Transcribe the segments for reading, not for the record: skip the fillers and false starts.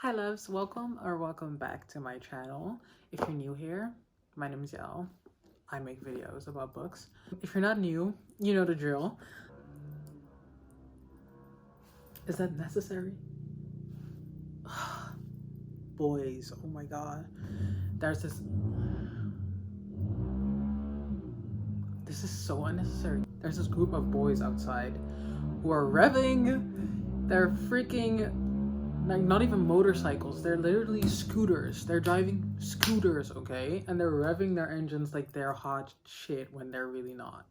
Hi loves, welcome back to my channel. If you're new here, my name is Yao. I make videos about books. If you're not new, you know the drill. Is that necessary? Boys, oh my god. This is so unnecessary. There's this group of boys outside who are revving their freaking, like, not even motorcycles, they're literally scooters. They're driving scooters, okay? And they're revving their engines like they're hot shit when they're really not.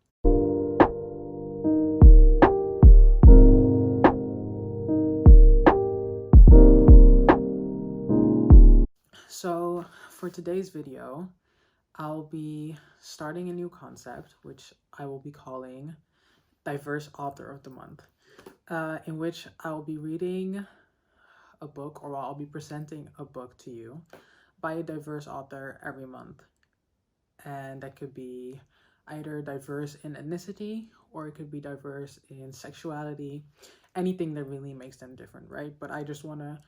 So for today's video, I'll be starting a new concept, which I will be calling Diverse Author of the Month, in which I'll be reading a book, or I'll be presenting a book to you by a diverse author every month. And that could be either diverse in ethnicity, or it could be diverse in sexuality, anything that really makes them different, right? But I just want to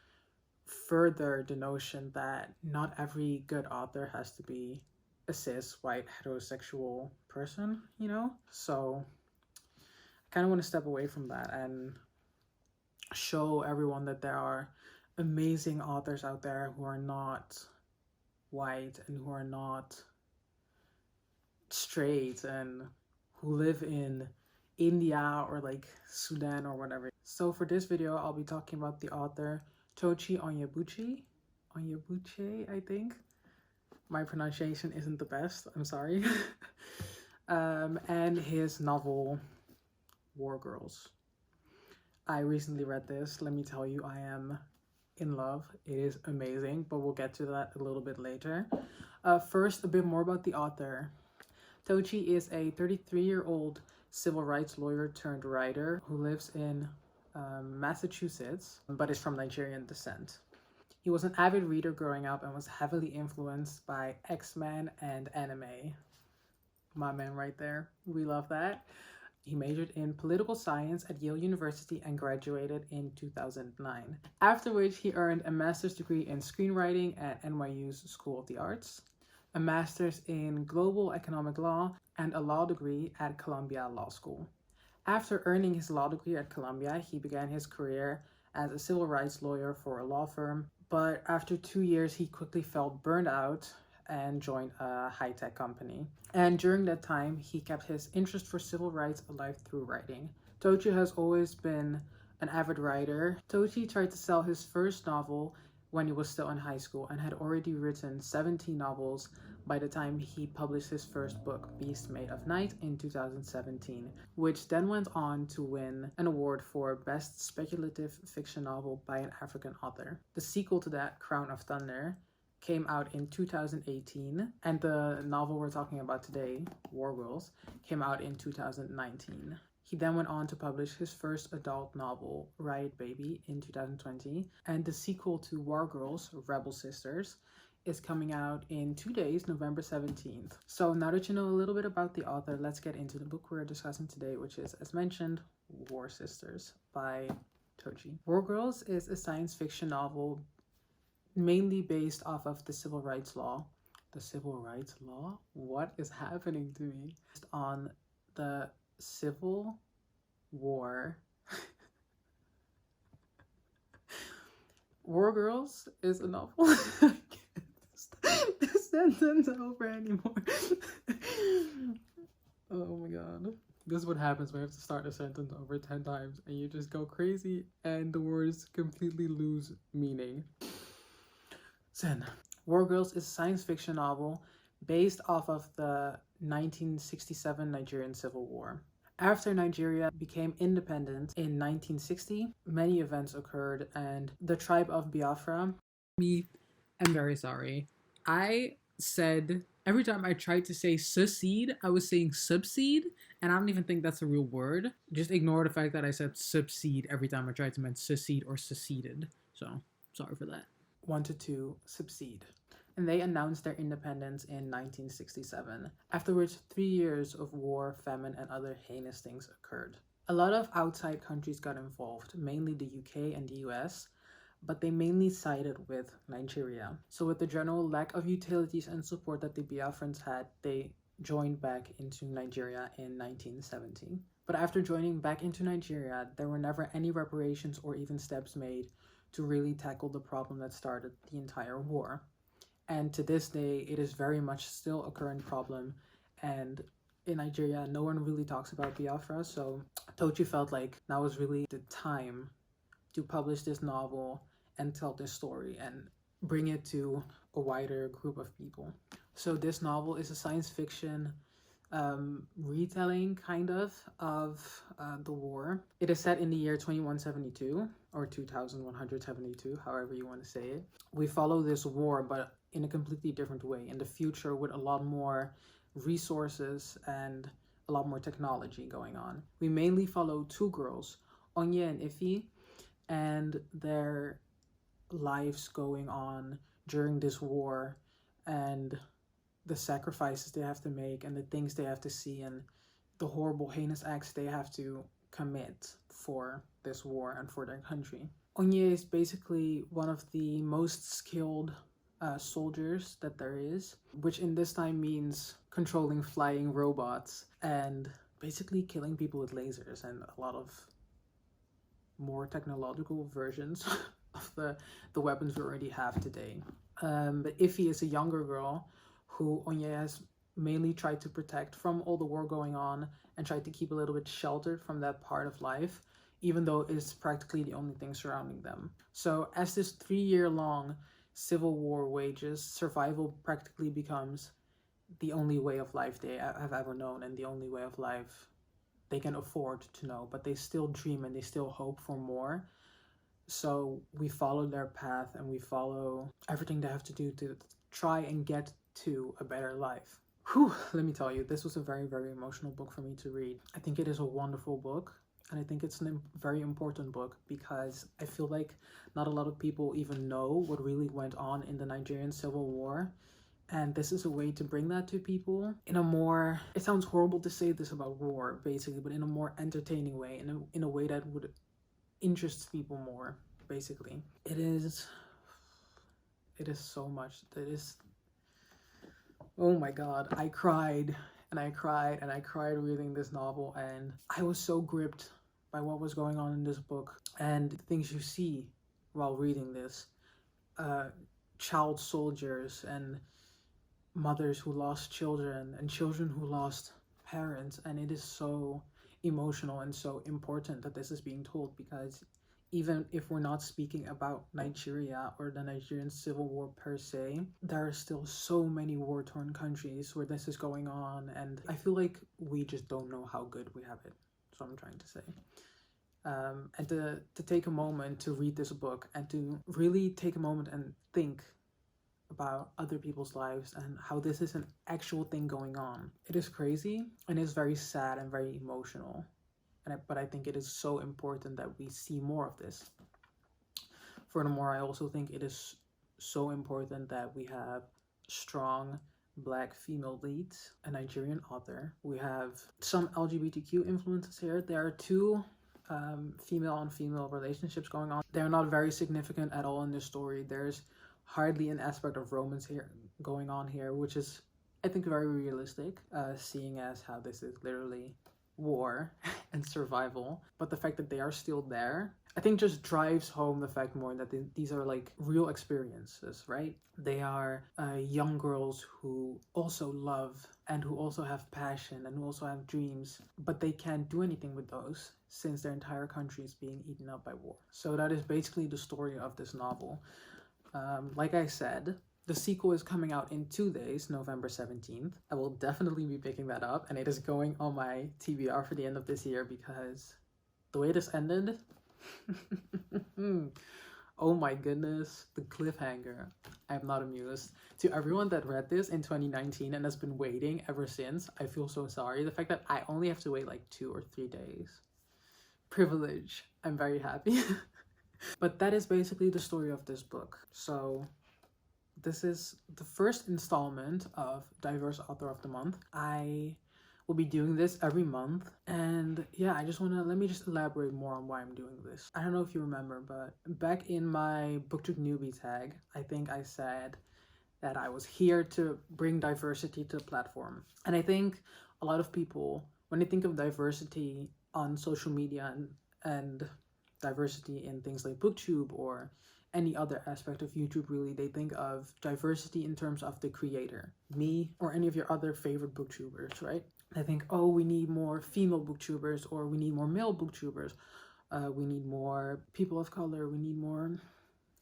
further the notion that not every good author has to be a cis, white, heterosexual person, you know? So I kind of want to step away from that and show everyone that there are amazing authors out there who are not white and who are not straight and who live in India or like Sudan or whatever. So for this video, I'll be talking about the author Tochi Onyebuchi, I think. My pronunciation isn't the best, I'm sorry. And his novel, War Girls. I recently read this. Let me tell you, I am in love. It is amazing, but we'll get to that a little bit later. First, a bit more about the author. Tochi is a 33-year-old civil rights lawyer turned writer who lives in Massachusetts, but is from Nigerian descent. He was an avid reader growing up and was heavily influenced by X-Men and anime. My man right there. We love that. He majored in political science at Yale University and graduated in 2009, after which he earned a master's degree in screenwriting at NYU's School of the Arts, a master's in global economic law, and a law degree at Columbia Law School. After earning his law degree at Columbia, he began his career as a civil rights lawyer for a law firm, but after 2 years, he quickly felt burned out and joined a high-tech company. And during that time, he kept his interest for civil rights alive through writing. Tochi has always been an avid writer. Tochi tried to sell his first novel when he was still in high school and had already written 17 novels by the time he published his first book, Beast Made of Night, in 2017, which then went on to win an award for Best Speculative Fiction Novel by an African Author. The sequel to that, Crown of Thunder, came out in 2018, and the novel we're talking about today, War Girls, came out in 2019. He then went on to publish his first adult novel, Riot Baby, in 2020, and the sequel to War Girls, Rebel Sisters, is coming out in 2 days, November 17th. So now that you know a little bit about the author, let's get into the book we're discussing today, which is, as mentioned, War Sisters by Tochi. War Girls is a science fiction novel mainly based off of the civil rights law. The civil rights law? What is happening to me? On the Civil War. War Girls is a novel. I can't this sentence over anymore. Oh my god. This is what happens when you have to start a sentence over 10 times and you just go crazy and the words completely lose meaning. Zen. War Girls is a science fiction novel based off of the 1967 Nigerian Civil War. After Nigeria became independent in 1960, many events occurred and the tribe of Biafra... I'm very sorry. I said, every time I tried to say secede, I was saying subsede, and I don't even think that's a real word. Just ignore the fact that I said subsede every time I tried to mean secede or seceded. So, sorry for that. Wanted to subsede, and they announced their independence in 1967, after which 3 years of war, famine, and other heinous things occurred. A lot of outside countries got involved, mainly the UK and the US, but they mainly sided with Nigeria. So with the general lack of utilities and support that the Biafrans had, they joined back into Nigeria in 1970. But after joining back into Nigeria, there were never any reparations or even steps made to really tackle the problem that started the entire war. And to this day, it is very much still a current problem. And in Nigeria, no one really talks about Biafra. So Tochi felt like now was really the time to publish this novel and tell this story and bring it to a wider group of people. So this novel is a science fiction retelling kind of the war. It is set in the year 2172 or 2172, however you want to say it. We follow this war, but in a completely different way, in the future, with a lot more resources and a lot more technology going on. We mainly follow two girls, Onye and Ifi, and their lives going on during this war, and the sacrifices they have to make and the things they have to see and the horrible, heinous acts they have to commit for this war and for their country. Onye is basically one of the most skilled soldiers that there is, which in this time means controlling flying robots and basically killing people with lasers and a lot of more technological versions of the weapons we already have today. But Ifi is a younger girl who Onye has mainly tried to protect from all the war going on and tried to keep a little bit sheltered from that part of life, even though it's practically the only thing surrounding them. So as this 3-year-long civil war wages, survival practically becomes the only way of life they have ever known and the only way of life they can afford to know, but they still dream and they still hope for more. So we follow their path and we follow everything they have to do to try and get to a better life. Whew, let me tell you, this was a very, very emotional book for me to read. I think it is a wonderful book, and I think it's a very important book because I feel like not a lot of people even know what really went on in the Nigerian Civil War. And this is a way to bring that to people in a more, it sounds horrible to say this about war, basically, but in a more entertaining way, in a way that would interest people more, basically. It is so much. Oh my god, I cried and I cried and I cried reading this novel, and I was so gripped by what was going on in this book and the things you see while reading this. Child soldiers and mothers who lost children and children who lost parents, and it is so emotional and so important that this is being told, because even if we're not speaking about Nigeria or the Nigerian Civil War per se, there are still so many war-torn countries where this is going on, and I feel like we just don't know how good we have it. That's what I'm trying to say. And to take a moment to read this book and to really take a moment and think about other people's lives and how this is an actual thing going on. It is crazy and it's very sad and very emotional. But I think it is so important that we see more of this. Furthermore, I also think it is so important that we have strong Black female leads, a Nigerian author. We have some LGBTQ influences here. There are two female on female relationships going on. They're not very significant at all in this story. There's hardly an aspect of romance here going on here, which is, I think, very realistic, seeing as how this is literally war and survival. But the fact that they are still there, I think, just drives home the fact more that these are like real experiences, right? They are young girls who also love and who also have passion and who also have dreams, but they can't do anything with those since their entire country is being eaten up by war. So that is basically the story of this novel. Like I said, the sequel is coming out in 2 days, November 17th. I will definitely be picking that up, and it is going on my TBR for the end of this year because the way this ended, oh my goodness, the cliffhanger. I'm not amused. To everyone that read this in 2019 and has been waiting ever since, I feel so sorry. The fact that I only have to wait like 2 or 3 days. Privilege. I'm very happy. But that is basically the story of this book. So this is the first installment of Diverse Author of the Month. I We'll be doing this every month. And yeah, let me just elaborate more on why I'm doing this. I don't know if you remember, but back in my BookTube newbie tag, I think I said that I was here to bring diversity to the platform. And I think a lot of people, when they think of diversity on social media and diversity in things like BookTube or any other aspect of YouTube, really, they think of diversity in terms of the creator, me or any of your other favorite booktubers, right? They think, oh, we need more female booktubers, or we need more male booktubers, we need more people of color, we need more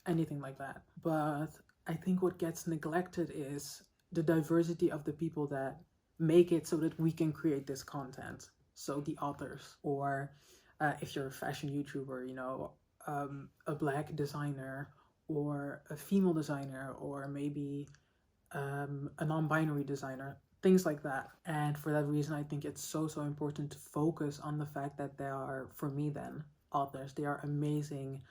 anything like that. But I think what gets neglected is the diversity of the people that make it so that we can create this content. So the authors, or if you're a fashion YouTuber, you know, a black designer or a female designer, or maybe a non-binary designer, things like that. And for that reason, I think it's so important to focus on the fact that they are, for me then, authors. They are amazing,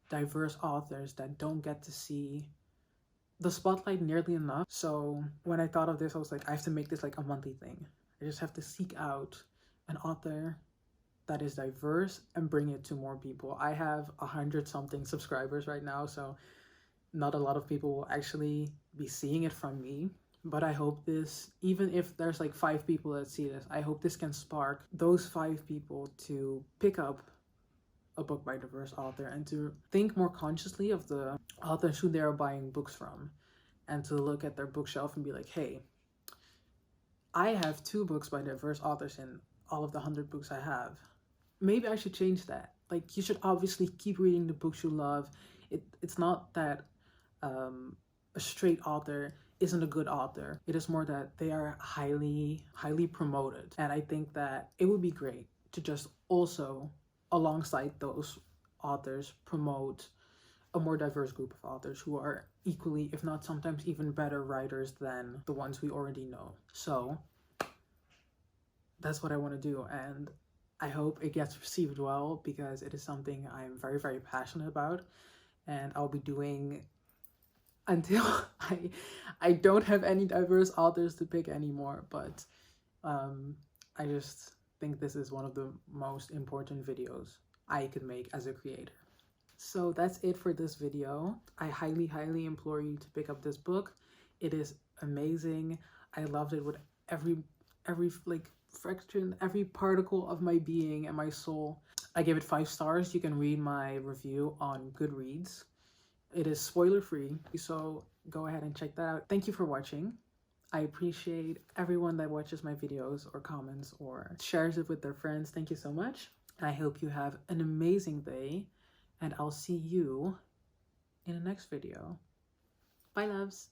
diverse authors that don't get to see the spotlight nearly enough. So when I thought of this, I was like, I have to make this like a monthly thing. I just have to seek out an author that is diverse and bring it to more people. I have 100-something subscribers right now, so not a lot of people will actually be seeing it from me. But I hope this, even if there's like 5 people that see this, I hope this can spark those 5 people to pick up a book by a diverse author and to think more consciously of the authors who they are buying books from, and to look at their bookshelf and be like, hey, I have 2 books by diverse authors in all of the 100 books I have. Maybe I should change that. Like, you should obviously keep reading the books you love. It's not that a straight author isn't a good author. It is more that they are highly promoted. And I think that it would be great to just also, alongside those authors, promote a more diverse group of authors who are equally, if not sometimes even better writers than the ones we already know. So that's what I want to do, and I hope it gets received well, because it is something I'm very passionate about, and I'll be doing until I don't have any diverse authors to pick anymore. But I just think this is one of the most important videos I could make as a creator. So that's it for this video. I highly implore you to pick up this book. It is amazing. I loved it with every like fraction, every particle of my being and my soul. I gave it 5 stars. You can read my review on Goodreads. It is spoiler free, so go ahead and check that out. Thank you for watching. I appreciate everyone that watches my videos or comments or shares it with their friends. Thank you so much. I hope you have an amazing day, and I'll see you in the next video. Bye, loves.